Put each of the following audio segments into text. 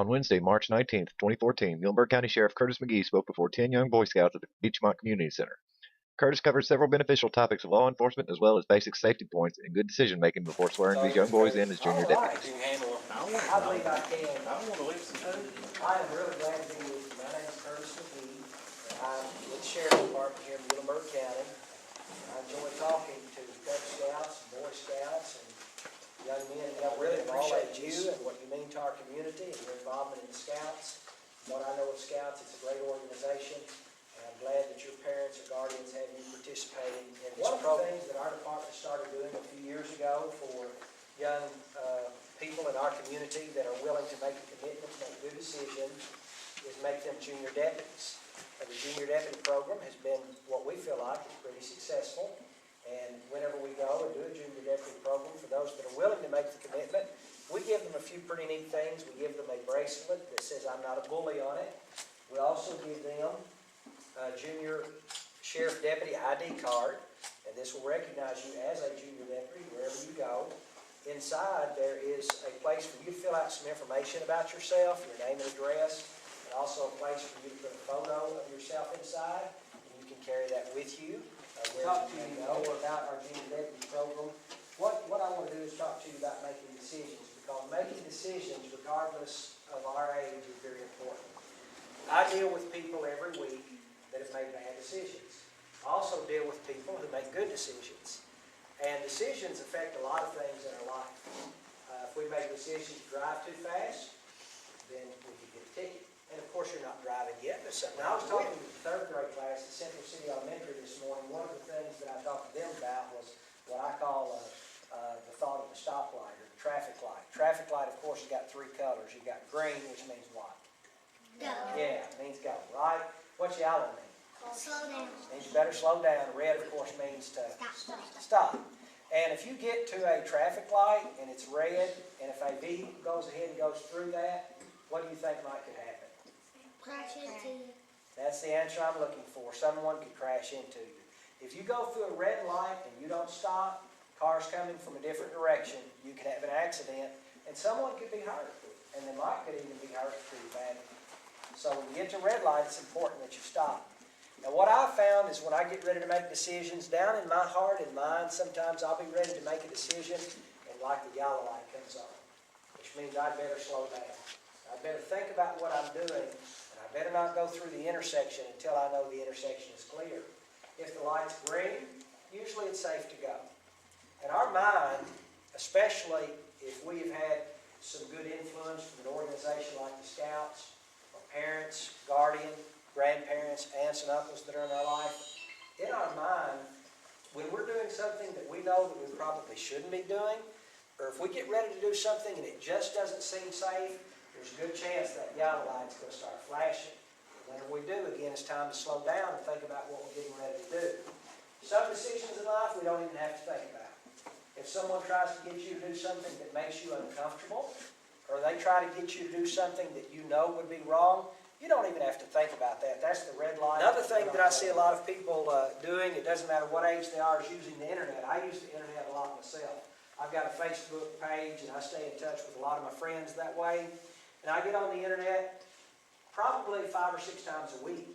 On Wednesday, March 19th, 2014, Muhlenberg County Sheriff Curtis McGehee spoke before 10 young Boy Scouts at the Beechmont Community Center. Curtis covered several beneficial topics of law enforcement as well as basic safety points and good decision making before swearing these young boys in as junior deputies. I believe I can. I want to lift some food. I am really glad to be with you. My name is Curtis McGehee. I'm with the Sheriff's Department here in Muhlenberg County. I enjoy talking to Cub Scouts, Boy Scouts, and young men. I really appreciate you and what you mean to our community and your involvement in the Scouts. From what I know of Scouts, it's a great organization. And I'm glad that your parents or guardians have you participating in this program. One of the things that our department started doing a few years ago for young people in our community that are willing to make a commitment to make good decisions is make them junior deputies. The junior deputy program has been what we feel like is pretty successful. And whenever we go and do a junior deputy program, for those that are willing to make the commitment, we give them a few pretty neat things. We give them a bracelet that says I'm not a bully on it. We also give them a junior sheriff deputy ID card, and this will recognize you as a junior deputy wherever you go. Inside there is a place for you to fill out some information about yourself, your name and address, and also a place for you to put a photo of yourself inside, and you can carry that with you. Talk to you more about our junior deputy program. What I want to do is talk to you about making decisions, because making decisions, regardless of our age, is very important. I deal with people every week that have made bad decisions. I also deal with people who make good decisions. And decisions affect a lot of things in our life. If we make a decision to drive too fast, then we could get a ticket. And of course, you're not driving yet. There's something. Now, I was talking to the third grade class at Central City Elementary this morning. One of the things that I talked to them about was what I call the thought of the stoplight or the traffic light. Traffic light, of course, has got three colors. You've got green, which means what? Go. Yeah, it means go, right? What's yellow mean? Slow down. Means you better slow down. Red, of course, means to stop. And if you get to a traffic light and it's red, and if a vehicle goes ahead and goes through that, what do you think might could happen? Crash into you. That's the answer I'm looking for. Someone could crash into you. If you go through a red light and you don't stop, cars coming from a different direction, you could have an accident, and someone could be hurt, and they could even be hurt pretty badly. So when you get to red light, it's important that you stop. Now what I've found is when I get ready to make decisions, down in my heart and mind, sometimes I'll be ready to make a decision, and like the yellow light comes on, which means I'd better slow down. I'd better think about what I'm doing, and I better not go through the intersection until I know the intersection is clear. If the light's green, usually it's safe to go. In our mind, especially if we have had some good influence from an organization like the Scouts, or parents, guardian, grandparents, aunts and uncles that are in our life, in our mind, when we're doing something that we know that we probably shouldn't be doing, or if we get ready to do something and it just doesn't seem safe, there's a good chance that yellow light's going to start flashing. Whenever we do, again, it's time to slow down and think about what we're getting ready to do. Some decisions in life we don't even have to think about. If someone tries to get you to do something that makes you uncomfortable, or they try to get you to do something that you know would be wrong, you don't even have to think about that. That's the red light. Another thing that I see a lot of people doing, it doesn't matter what age they are, is using the internet. I use the internet a lot myself. I've got a Facebook page, and I stay in touch with a lot of my friends that way. And I get on the internet probably 5 or 6 times a week.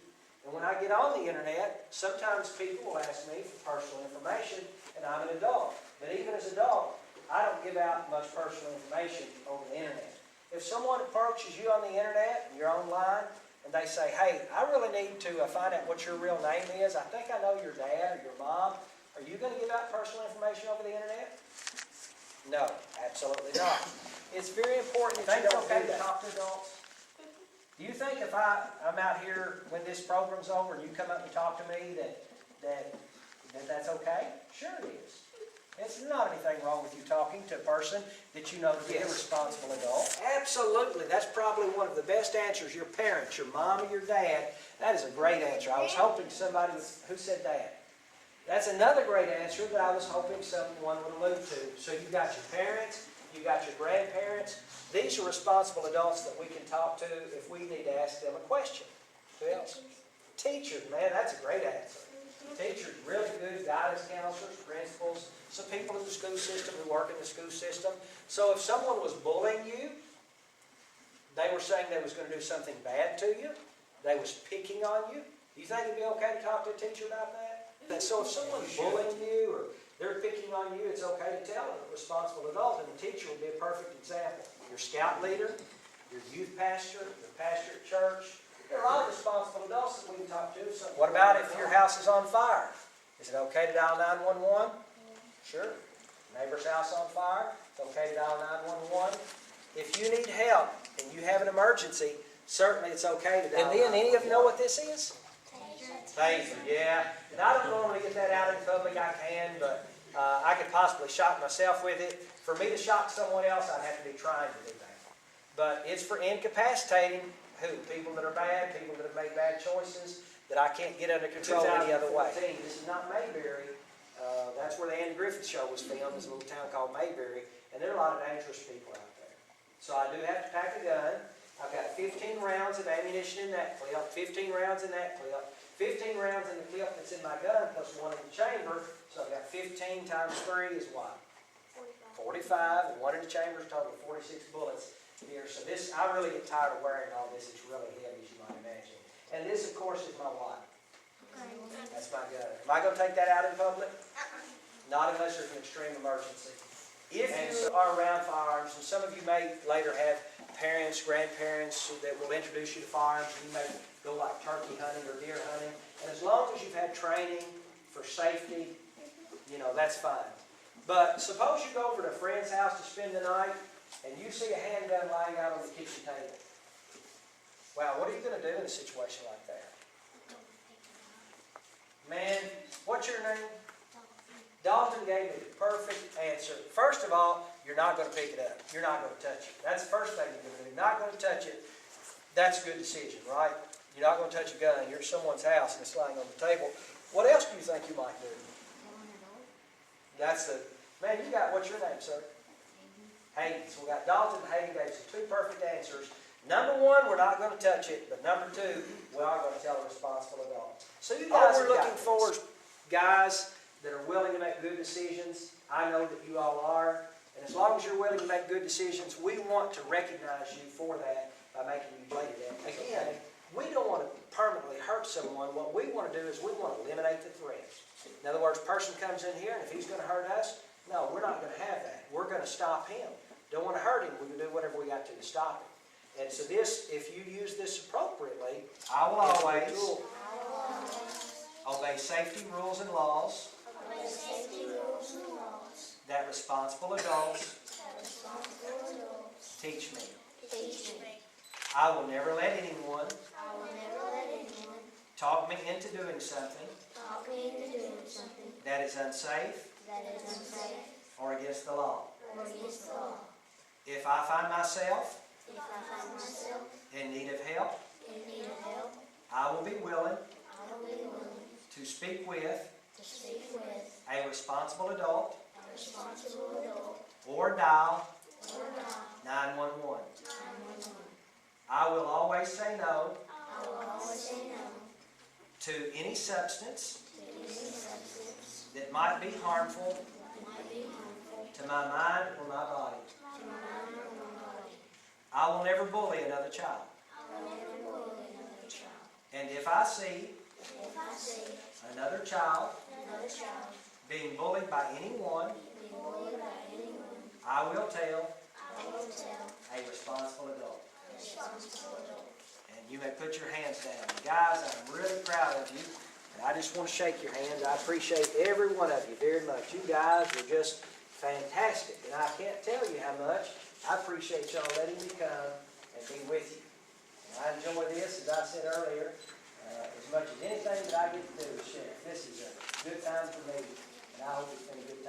And when I get on the internet, sometimes people will ask me for personal information, and I'm an adult. But even as an adult, I don't give out much personal information over the internet. If someone approaches you on the internet and you're online, and they say, hey, I really need to find out what your real name is. I think I know your dad or your mom. Are you going to give out personal information over the internet? No, absolutely not. It's very important that you don't do that. Talk to adults. Do you think if I'm out here when this program's over and you come up and talk to me that's okay? Sure it is. There's not anything wrong with you talking to a person that you know to be a responsible adult. Absolutely. That's probably one of the best answers. Your parents, your mom or your dad, that is a great answer. I was hoping somebody who said that. That's another great answer that I was hoping someone would allude to. So you've got your parents, you've got your grandparents. These are responsible adults that we can talk to if we need to ask them a question. Who else? Teachers, man, that's a great answer. Teachers, really good guidance counselors, principals, some people in the school system who work in the school system. So if someone was bullying you, they were saying they was gonna do something bad to you, they was picking on you, do you think it'd be okay to talk to a teacher about that? And so if someone's bullying you, or they're picking on you, it's okay to tell a responsible adult, and the teacher would be a perfect example. Your scout leader, your youth pastor, your pastor at church, they're all responsible adults that we can talk to. So what about if your house is on fire? Is it okay to dial 911? Sure. Neighbor's house on fire, it's okay to dial 911. If you need help and you have an emergency, certainly it's okay to dial 911. And then, any of you know what this is? Taser, yeah. And I don't normally get that out in public, I can, but I could possibly shock myself with it. For me to shock someone else, I'd have to be trying to do that. But it's for incapacitating who? People that are bad, people that have made bad choices, that I can't get under control any other way. This is not Mayberry. That's where the Andy Griffith Show was filmed, is a little town called Mayberry, and there are a lot of dangerous people out there. So I do have to pack a gun. I've got 15 rounds of ammunition in that clip, 15 rounds in that clip, 15 rounds in the clip that's in my gun, plus one in the chamber, so I've got 15 times 3 is what? 45, and one in the chamber is total 46 bullets here. So this, I really get tired of wearing all this. It's really heavy, as you might imagine. And this, of course, is my what? That's my gun. Am I going to take that out in public? Not unless there's an extreme emergency. If you are around firearms, and some of you may later have parents, grandparents that will introduce you to firearms, you may go like turkey hunting or deer hunting, and as long as you've had training for safety, you know, that's fine. But suppose you go over to a friend's house to spend the night, and you see a handgun lying out on the kitchen table. Wow, what are you going to do in a situation like that? Man, what's your name? Dalton gave me the perfect answer. First of all, you're not going to pick it up. You're not going to touch it. That's the first thing you're going to do. You're not going to touch it. That's a good decision, right? You're not going to touch a gun. You're at someone's house and it's lying on the table. What else do you think you might do? That's the, man, you got, what's your name, sir? Hayden. So we got Dalton and Hayden gave us 2 perfect answers. Number 1, we're not going to touch it, but number 2, we are going to tell a responsible adult. So you guys are looking for guys that are willing to make good decisions. I know that you all are. And as long as you're willing to make good decisions, we want to recognize you for that by making you play that. Again, we don't want to permanently hurt someone. What we want to do is we want to eliminate the threat. In other words, a person comes in here and if he's going to hurt us, no, we're not going to have that. We're going to stop him. Don't want to hurt him. We can do whatever we got to stop him. And so this, if you use this appropriately, I will always obey safety rules and laws that responsible adults teach me. I will never let anyone talk me into doing something that is unsafe or against the law. If I find myself in need of help, I will be willing to speak with a responsible adult or dial 911. I will always say no to any substance that might be harmful to my mind or my body. I will never bully another child. And if I see another child being bullied by anyone, I will tell a responsible adult. And you may put your hands down. Guys, I'm really proud of you. And I just want to shake your hands. I appreciate every one of you very much. You guys are just fantastic. And I can't tell you how much I appreciate y'all letting me come and be with you. And I enjoy this, as I said earlier, as much as anything that I get to do is share. This is a good time for me, and I hope it's been a good